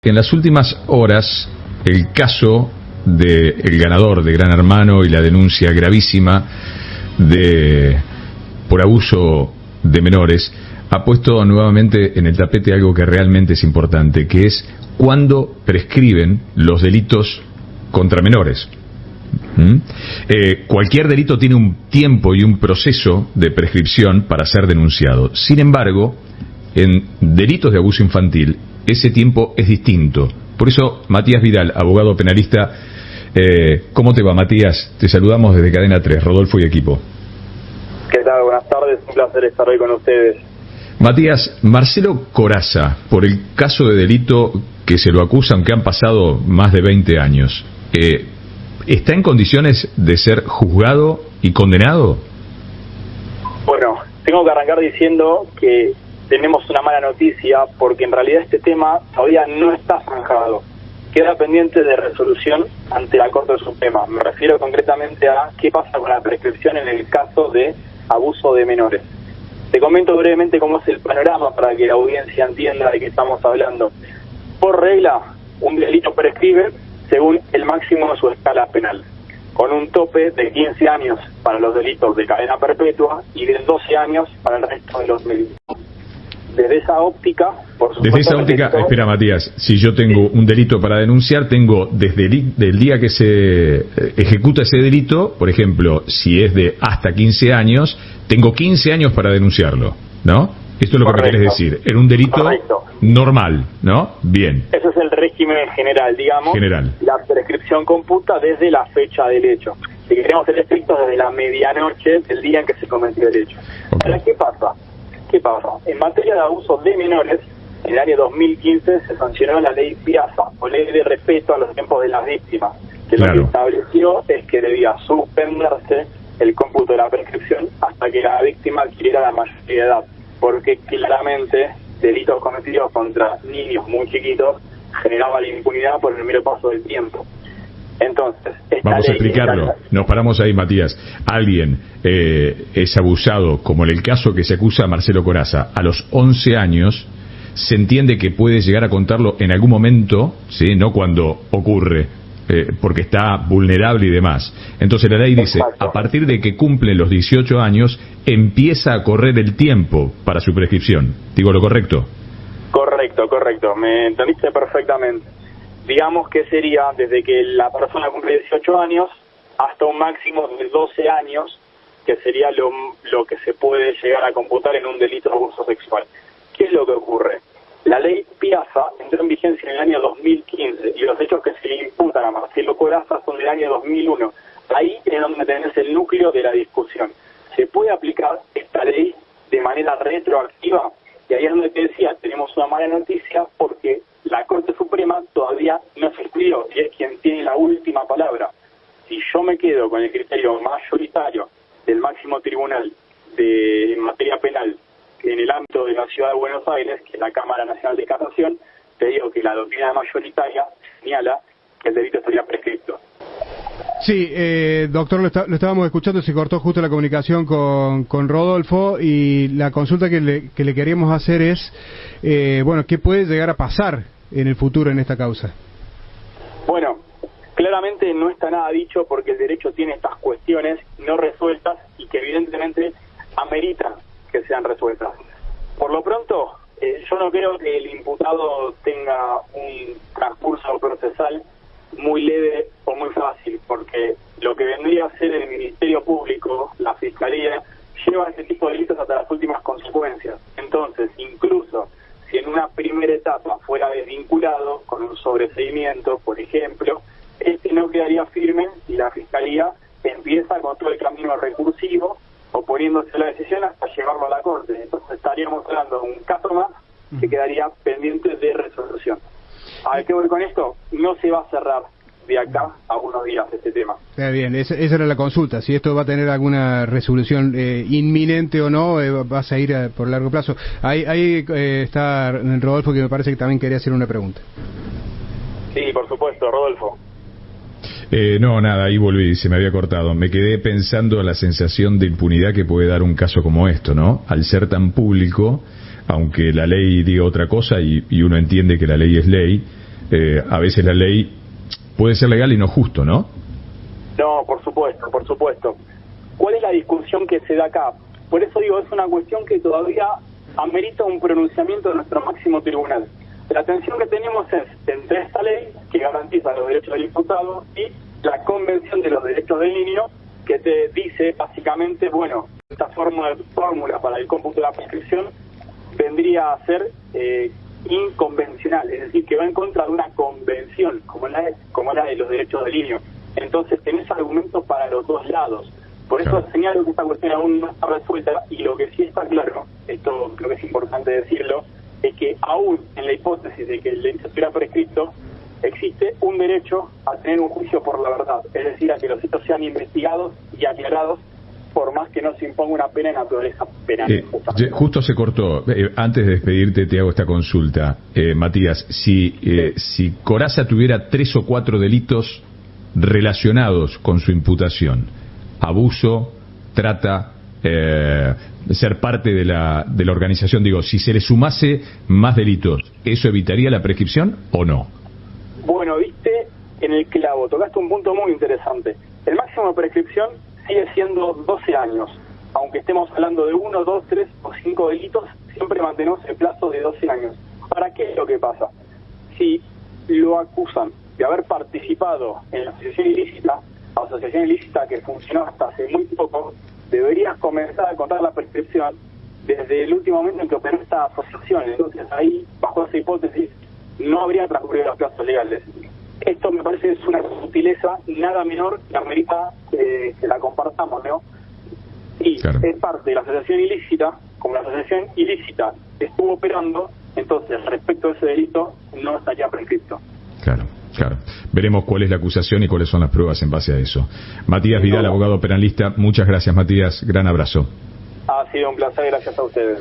En las últimas horas, el caso del ganador de Gran Hermano y la denuncia gravísima por abuso de menores ha puesto nuevamente en el tapete algo que realmente es importante, que es cuándo prescriben los delitos contra menores. Cualquier delito tiene un tiempo y un proceso de prescripción para ser denunciado. Sin embargo, en delitos de abuso infantil, ese tiempo es distinto. Por eso, Matías Vidal, abogado penalista, ¿cómo te va, Matías? Te saludamos desde Cadena 3, Rodolfo y equipo. ¿Qué tal? Buenas tardes, un placer estar hoy con ustedes. Matías, Marcelo Corazza, por el caso de delito que se lo acusa, aunque han pasado más de 20 años, ¿está en condiciones de ser juzgado y condenado? Bueno, tengo que arrancar diciendo que tenemos una mala noticia, porque en realidad este tema todavía no está zanjado. Queda pendiente de resolución ante la Corte Suprema. Me refiero concretamente a qué pasa con la prescripción en el caso de abuso de menores. Te comento brevemente cómo es el panorama para que la audiencia entienda de qué estamos hablando. Por regla, un delito prescribe según el máximo de su escala penal, con un tope de 15 años para los delitos de cadena perpetua y de 12 años para el resto de los delitos. Desde esa óptica, por supuesto... Desde esa óptica, espera, Matías, si yo tengo un delito para denunciar, tengo desde el día que se ejecuta ese delito, por ejemplo, si es de hasta 15 años, tengo 15 años para denunciarlo, ¿no? Esto es lo que me querés decir, en un delito normal, ¿no? Bien. Ese es el régimen general, digamos. General. La prescripción computa desde la fecha del hecho. Si queremos ser estrictos, desde la medianoche del día en que se cometió el hecho. Okay. Ahora, ¿qué pasa? En materia de abuso de menores, en el año 2015 se sancionó la ley Piazza, o ley de respeto a los tiempos de las víctimas, que lo que estableció es que debía suspenderse el cómputo de la prescripción hasta que la víctima adquiriera la mayoría de edad, porque claramente delitos cometidos contra niños muy chiquitos generaban la impunidad por el mero paso del tiempo. Entonces, vamos a explicarlo. Nos paramos ahí, Matías. Alguien es abusado, como en el caso que se acusa a Marcelo Corazza, a los 11 años, se entiende que puede llegar a contarlo en algún momento, ¿sí? No cuando ocurre, porque está vulnerable y demás. Entonces la ley dice, a partir de que cumplen los 18 años, empieza a correr el tiempo para su prescripción. ¿Digo lo correcto? Correcto. Me entendiste perfectamente. Digamos que sería desde que la persona cumple 18 años hasta un máximo de 12 años, que sería lo que se puede llegar a computar en un delito de abuso sexual. ¿Qué es lo que ocurre? La ley Piazza entró en vigencia en el año 2015 y los hechos que se le imputan a Marcelo Corazza son del año 2001. Ahí es donde tenés el núcleo de la discusión. ¿Se puede aplicar esta ley de manera retroactiva? Y ahí es donde te decía, tenemos una mala noticia, porque la Corte Suprema todavía no se escribió y es quien tiene la última palabra. Si yo me quedo con el criterio mayoritario del máximo tribunal de materia penal en el ámbito de la Ciudad de Buenos Aires, que es la Cámara Nacional de Casación, te digo que la doctrina mayoritaria señala que el delito estaría prescripto. Sí, doctor, lo estábamos escuchando, se cortó justo la comunicación con Rodolfo, y la consulta que le queríamos hacer es, ¿qué puede llegar a pasar en el futuro en esta causa? Bueno, claramente no está nada dicho, porque el derecho tiene estas cuestiones no resueltas y que evidentemente ameritan que sean resueltas. Por lo pronto, yo no creo que el imputado tenga un transcurso procesal muy leve o muy fácil, porque lo que vendría a ser el Ministerio Público, la Fiscalía, lleva este tipo de delitos hasta las últimas consecuencias. Entonces, incluso si en una primera etapa fuera desvinculado con un sobreseimiento, por ejemplo, no quedaría firme y la Fiscalía empieza con todo el camino recursivo, oponiéndose a la decisión hasta llevarlo a la Corte. Entonces estaríamos hablando de un caso más que quedaría pendiente de resolución. ¿A ver qué voy con esto? No se va a cerrar de acá a unos días este tema. Está bien, esa era la consulta, si esto va a tener alguna resolución inminente o no, va a seguir por largo plazo. Ahí está Rodolfo, que me parece que también quería hacer una pregunta. Sí, por supuesto, Rodolfo. No, nada, ahí volví, se me había cortado. Me quedé pensando en la sensación de impunidad que puede dar un caso como esto, ¿no? Al ser tan público, aunque la ley diga otra cosa y uno entiende que la ley es ley, a veces la ley puede ser legal y no justo, ¿no? No, por supuesto, por supuesto. ¿Cuál es la discusión que se da acá? Por eso digo, es una cuestión que todavía amerita un pronunciamiento de nuestro máximo tribunal. La tensión que tenemos es entre esta ley, que garantiza los derechos del imputado, y la Convención de los Derechos del Niño, que te dice básicamente, bueno, esta fórmula para el cómputo de la prescripción vendría a ser inconvencional, es decir, que va en contra de una convención, como la de los derechos del niño. Entonces tenés argumentos para los dos lados. Por eso señalo que esta cuestión aún no está resuelta, y lo que sí está claro, esto creo que es importante decirlo, es que aún en la hipótesis de que el delito estuviera prescrito, existe un derecho a tener un juicio por la verdad, es decir, a que los hechos sean investigados y aclarados, por más que no se imponga una pena de naturaleza penal. Justo se cortó. Antes de despedirte te hago esta consulta, Matías. Si Corazza tuviera 3 o 4 delitos relacionados con su imputación, abuso, trata, ser parte de la organización, digo, si se le sumase más delitos, ¿eso evitaría la prescripción o no? Bueno, viste en el clavo, tocaste un punto muy interesante. El máximo de prescripción sigue siendo 12 años. Aunque estemos hablando de 1, 2, 3 o 5 delitos, siempre mantenemos el plazo de 12 años. ¿Para qué es lo que pasa? Si lo acusan de haber participado en la asociación ilícita que funcionó hasta hace muy poco, deberías comenzar a contar la prescripción desde el último momento en que operó esta asociación. Entonces ahí, bajo esa hipótesis, no habría transcurrido los plazos legales. Esto me parece que es una sutileza nada menor que amerita que la compartamos, ¿no? Y claro, es parte de la asociación ilícita. Como la asociación ilícita estuvo operando, entonces respecto a ese delito no estaría prescripto. Claro. Veremos cuál es la acusación y cuáles son las pruebas en base a eso. Matías Vidal, abogado penalista, muchas gracias, Matías, gran abrazo. Ha sido un placer, gracias a ustedes.